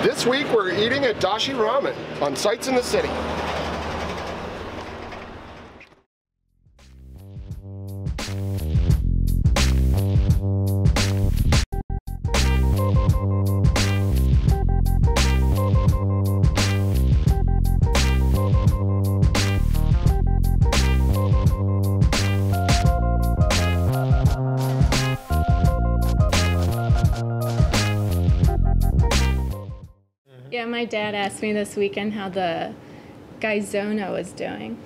This week we're eating at Dashi Ramen on sites in the city. Yeah, my dad asked me this weekend how the Gaizono was doing.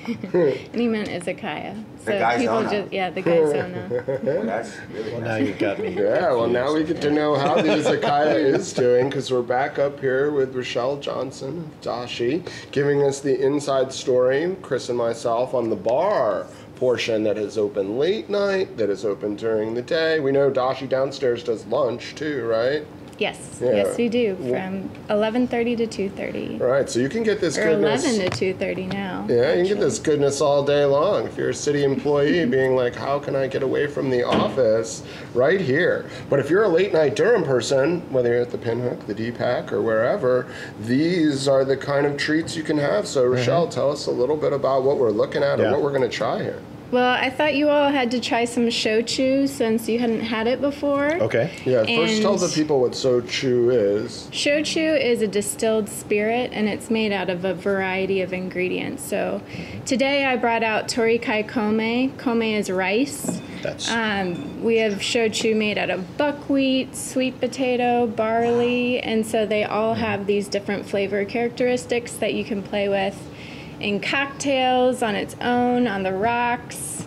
And he meant izakaya. So people just, yeah, the Gaizono. Well, that's really Well, now you've got me. Yeah, well now we get to know how the izakaya is doing because we're back up here with Rochelle Johnson of Dashi giving us the inside story, Chris and myself, on the bar portion that is open late night, that is open during the day. We know Dashi downstairs does lunch too, right? Yes, Yeah. yes we do, from 11:30 to 2:30. All right, so you can get this Or goodness. 11 to 2:30 now. Yeah, you can get actually. this goodness all day long. If you're a city employee being like, how can I get away from the office? Right here. But if you're a late night Durham person, whether you're at the Pinhook, the D-Pack, or wherever, these are the kind of treats you can have. So Rochelle, tell us a little bit about what we're looking at and what we're going to try here. Well, I thought you all had to try some shochu since you hadn't had it before. Okay. Yeah, first tell the And- people what Shochu is. Shochu is a distilled spirit, and it's made out of a variety of ingredients. So today I brought out torikai kome. Kome is rice. That's We have shochu made out of buckwheat, sweet potato, barley, and so they all have these different flavor characteristics that you can play with in cocktails, on its own, on the rocks.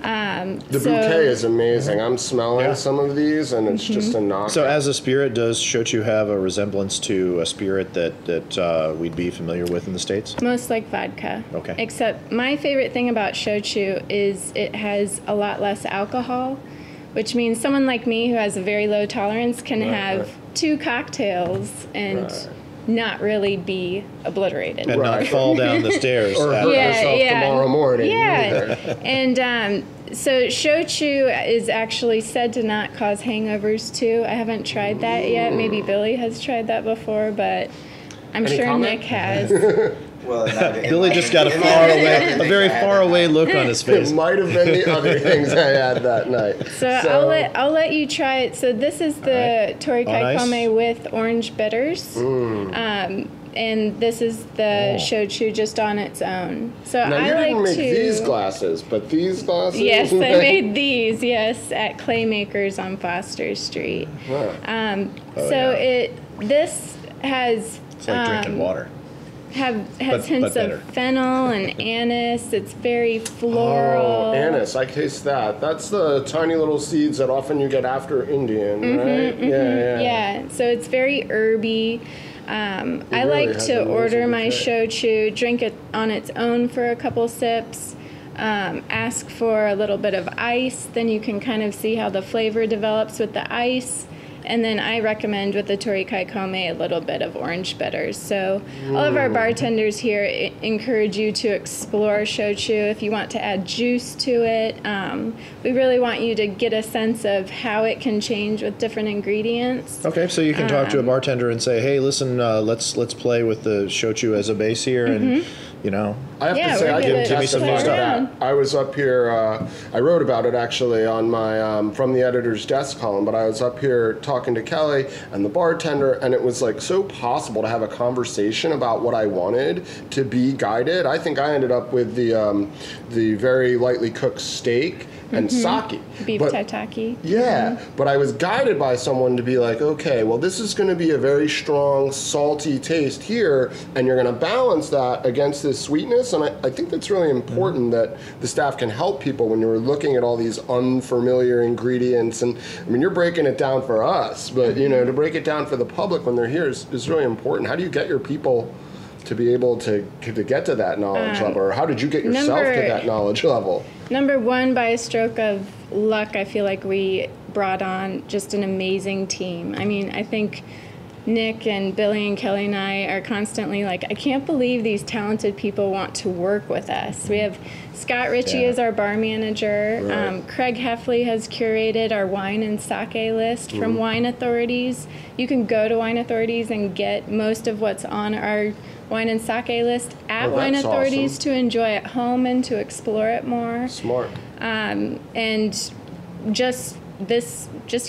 The bouquet is amazing. I'm smelling some of these, and it's just a knockout. so. As a spirit, does shochu have a resemblance to a spirit that we'd be familiar with in the States? Most like vodka. Okay. Except my favorite thing about shochu is it has a lot less alcohol, which means someone like me who has a very low tolerance can have 2 cocktails and not really be obliterated. And not fall down the stairs. or hurt yourself tomorrow morning. Yeah. And so shochu is actually said to not cause hangovers too. I haven't tried that yet. Maybe Billy has tried that before, but I'm Any sure comment? Nick has. Well, Billy just got a very far away look on his It face. might have been the other things I had that night. So I'll let you try it. So this is the torikai kome with orange bitters. And this is the shochu just on its own. So Now, I you like didn't make to. these glasses, but these glasses? Yes, I made these. Yes, at Claymakers on Foster Street. This has It's like drinking water. has hints but better. of fennel and anise. It's very floral. Oh, anise, I taste that. That's the tiny little seeds that often you get after Indian, right? Yeah, so it's very herby. I really like has to an order amazing my bouquet. shochu, drink it on its own for a couple sips, ask for a little bit of ice, then you can kind of see how the flavor develops with the ice. And then I recommend with the torikai kome a little bit of orange bitters. So all of our bartenders here encourage you to explore shochu if you want to add juice to it. We really want you to get a sense of how it can change with different ingredients. Okay, so you can talk to a bartender and say, "Hey, listen, let's play with the shochu as a base here," and you know. I have Yeah, to say, we're I gonna can give me some testify to stuff. that. I was up here, I wrote about it actually on my From the Editor's Desk column, but I was up here talking to Kelly and the bartender, and it was like so possible to have a conversation about what I wanted to be guided. I think I ended up with the very lightly cooked steak and sake. Beef But- tataki. Yeah, but I was guided by someone to be like, okay, well, this is going to be a very strong, salty taste here, and you're going to balance that against this sweetness. And I think that's really important that the staff can help people when you're looking at all these unfamiliar ingredients. And I mean, you're breaking it down for us, but you know, to break it down for the public when they're here is really important. How do you get your people to be able to get to that knowledge level, or how did you get yourself to that knowledge level? Number one, by a stroke of luck, I feel like we brought on just an amazing team. I mean, I think Nick and Billy and Kelly and I are constantly like, I can't believe these talented people want to work with us. We have Scott Ritchie as our bar manager. Right. Craig Heffley has curated our wine and sake list from Wine Authorities. You can go to Wine Authorities and get most of what's on our wine and sake list at Wine that's Authorities awesome. to enjoy at home and to explore it more. Smart. And just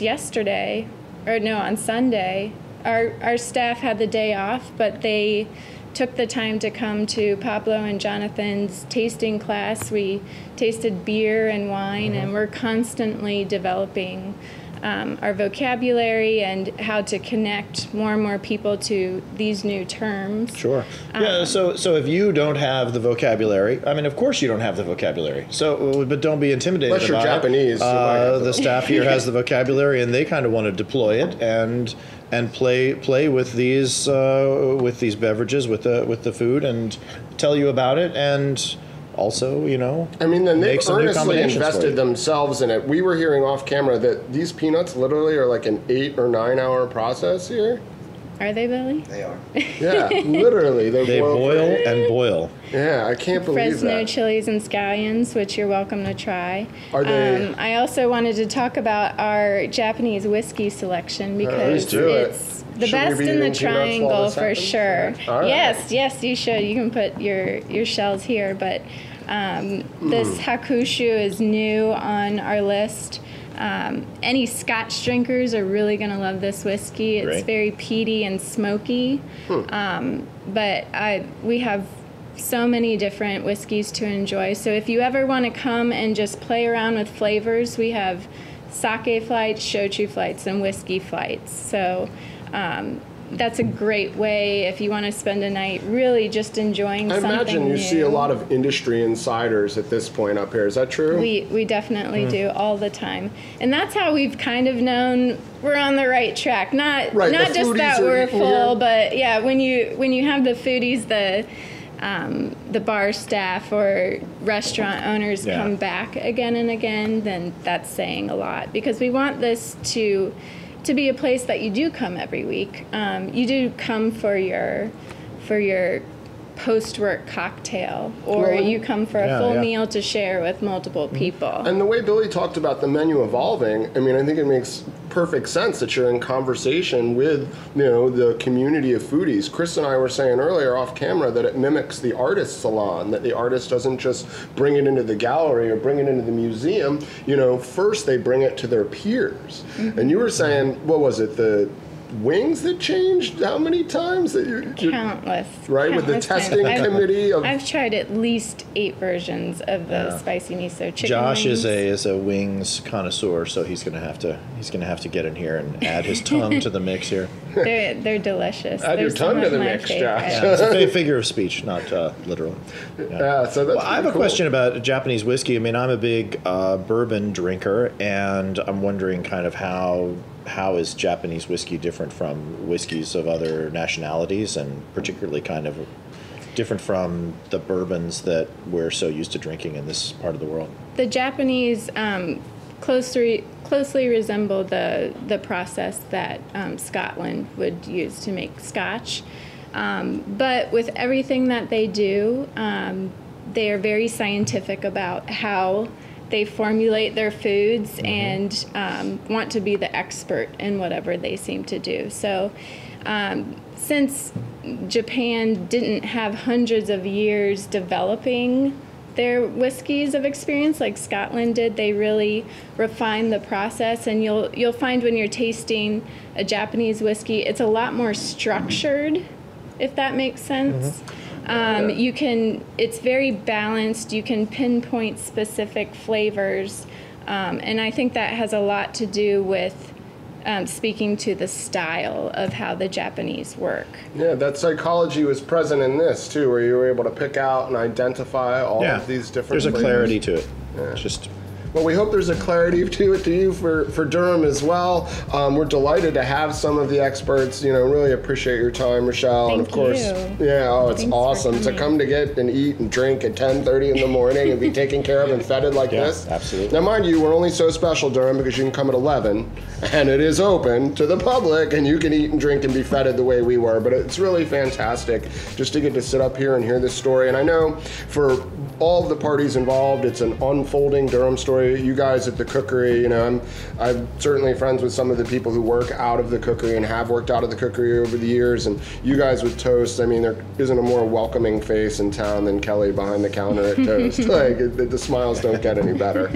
yesterday, or no, on Sunday, our staff had the day off, but they took the time to come to Pablo and Jonathan's tasting class. We tasted beer and wine, and we're constantly developing our vocabulary and how to connect more and more people to these new terms. Sure. Yeah. So if you don't have the vocabulary, I mean, of course you don't have the vocabulary. So, but don't be intimidated Unless you're about Japanese. it. You might have The staff here has the vocabulary, and they kind of want to deploy it and play with these beverages, with the food, and tell you about it, and also, I mean, then they make some new earnestly combinations for invested you. themselves in it. We were hearing off camera that these peanuts literally are like an 8 or 9 hour process here. Are they, Billy? They are. Yeah, literally. They boil and boil. Yeah, I can't believe Fresno that. chilies and scallions, which you're welcome to try. Are they- I also wanted to talk about our Japanese whiskey selection because do it. it's the Should we best be in the eating peanuts while triangle this for happens? sure. All right. Yes, you should. You can put your shells here, but this hakushu is new on our list. Any Scotch drinkers are really going to love this whiskey. It's Great. very peaty and smoky. But we have so many different whiskeys to enjoy. So if you ever want to come and just play around with flavors, we have sake flights, shochu flights, and whiskey flights. So that's a great way if you want to spend a night really just enjoying I something imagine you new. see a lot of industry insiders at this point up here. Is that true? We definitely do all the time, and that's how we've kind of known we're on the right track. Not Right, not the just foodies that are we're eating full, here. but yeah, when you have the foodies, the bar staff or restaurant owners Yeah. come back again and again, then that's saying a lot because we want this to be a place that you do come every week. You do come for your post-work cocktail, or Well, you come for a yeah, full yeah. meal to share with multiple people. And the way Billy talked about the menu evolving, I mean, I think it makes perfect sense that you're in conversation with, the community of foodies. Chris and I were saying earlier off camera that it mimics the artist salon, that the artist doesn't just bring it into the gallery or bring it into the museum. First they bring it to their peers. And you were saying, what was it, the wings that changed how many times that you Countless. right with the countless times. testing committee of I've tried at least 8 versions of the spicy miso chicken Josh wings. is a wings connoisseur, so he's gonna have to get in here and add his tongue to the mix here. They're delicious. Add They're your tongue some to of the my mix, favorite. Josh. Yeah, it's a figure of speech, not literally. so that's Well, I have a pretty cool. question about Japanese whiskey. I mean, I'm a big bourbon drinker, and I'm wondering kind of how is Japanese whiskey different from whiskeys of other nationalities, and particularly kind of different from the bourbons that we're so used to drinking in this part of the world. The Japanese closely resemble the process that Scotland would use to make Scotch. But with everything that they do, they are very scientific about how they formulate their foods and want to be the expert in whatever they seem to do. So since Japan didn't have hundreds of years developing their whiskeys of experience like Scotland did, they really refined the process, and you'll find when you're tasting a Japanese whiskey, it's a lot more structured, if that makes sense. It's very balanced. You can pinpoint specific flavors, and I think that has a lot to do with speaking to the style of how the Japanese work. Yeah, that psychology was present in this too, where you were able to pick out and identify all of these different There's a flavors. clarity to it. It's just Well, we hope there's a clarity to it to you for Durham as well. We're delighted to have some of the experts. Really appreciate your time, Rochelle. Thank and of course, you. It's Thanks awesome to come to get and eat and drink at 10:30 in the morning and be taken care of and feted like this. Absolutely. Now, mind you, we're only so special, Durham, because you can come at 11, and it is open to the public, and you can eat and drink and be feted the way we were. But it's really fantastic just to get to sit up here and hear this story. And I know for all of the parties involved, it's an unfolding Durham story. You guys at the Cookery, I'm certainly friends with some of the people who work out of the Cookery and have worked out of the Cookery over the years. And you guys with Toast, I mean, there isn't a more welcoming face in town than Kelly behind the counter at Toast. The smiles don't get any better.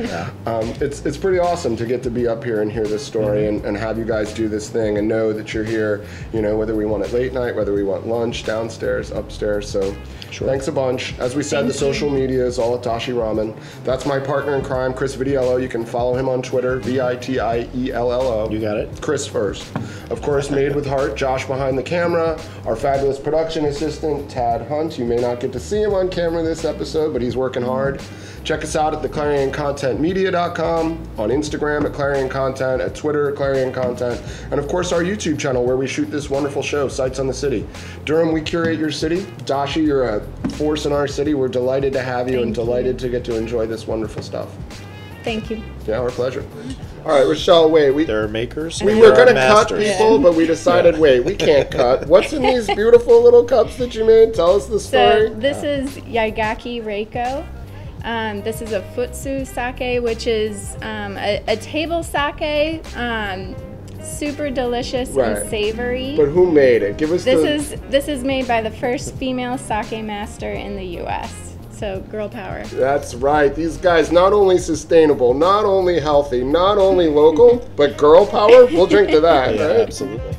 It's pretty awesome to get to be up here and hear this story and have you guys do this thing and know that you're here, whether we want it late night, whether we want lunch, downstairs, upstairs. So thanks a bunch. As we said, the social media is all at Dashi Ramen. That's my partner in crime, Chris Vitiello. You can follow him on Twitter, Vitiello. You got it. Chris first. Of course, Made with Heart, Josh behind the camera. Our fabulous production assistant, Tad Hunt. You may not get to see him on camera this episode, but he's working hard. Check us out at theclarioncontentmedia.com, on Instagram at Clarion Content, at Twitter at Clarion Content, and of course our YouTube channel where we shoot this wonderful show, Sights on the City. Durham, we curate your city. Dashi, you're a force in our city. We're delighted to have you and delighted to get to enjoy this wonderful stuff. Thank you. Yeah, our pleasure. All right, Rochelle, wait. They're makers. We were going to cut people, but we decided, wait, we can't cut. What's in these beautiful little cups that you made? Tell us the story. So this is Yaigaki Reiko. This is a futsu sake, which is a table sake, super delicious and savory. But who made it? Give us This is made by the first female sake master in the U.S. So girl power. That's right. These guys not only sustainable, not only healthy, not only local, but girl power. We'll drink to that, right? Absolutely.